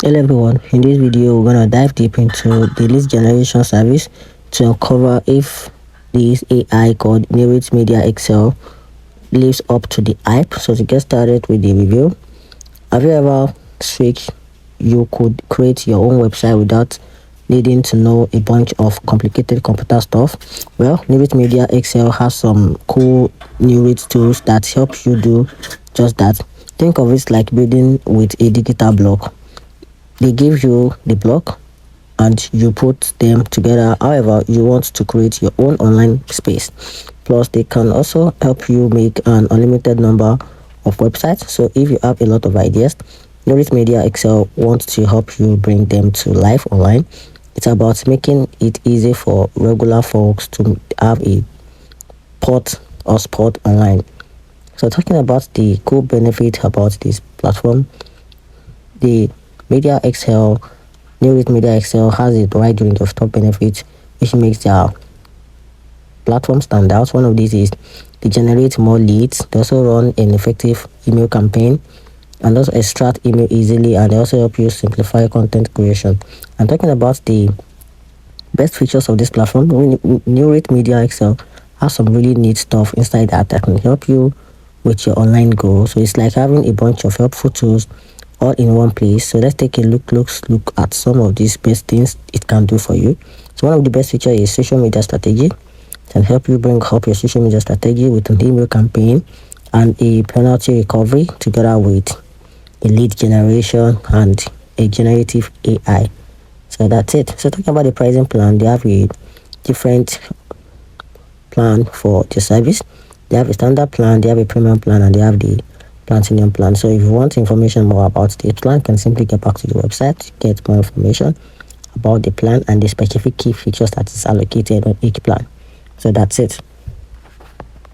Hello everyone, in this video we're gonna dive deep into the lead generation service to uncover if this AI called Neurith Media SL lives up to the hype. So to get started with the review, have you ever switched you could create your own website without needing to know a bunch of complicated computer stuff? Well, Neurith Media SL has some cool Neurith tools that help you do just that. Think of it like building with a digital block. They give you the block and you put them together however you want to create your own online space. Plus, they can also help you make an unlimited number of websites. So if you have a lot of ideas, Neurith Media XL wants to help you bring them to life online. It's about making it easy for regular folks to have a port or spot online. So talking about the cool benefit about this platform, the Media XL Neurith Media SL has a wide range of top benefits which makes their platform stand out. One of these is they generate more leads. They also run an effective email campaign and also extract email easily, and they also help you simplify content creation. I'm talking about the best features of this platform. Neurith Media SL has some really neat stuff inside that can help you with your online goals. So it's like having a bunch of helpful tools all in one place. So let's take a look at some of these best things it can do for you. So one of the best features is social media strategy. It can help you bring up your social media strategy with an email campaign and a penalty recovery together with a lead generation and a generative AI. So that's it. So talking about the pricing plan, they have a different plan for the service. They have a standard plan, they have a premium plan, and they have the platinum plan. So if you want information more about the plan, you can simply get back to the website to get more information about the plan and the specific key features that is allocated on each plan. So that's it.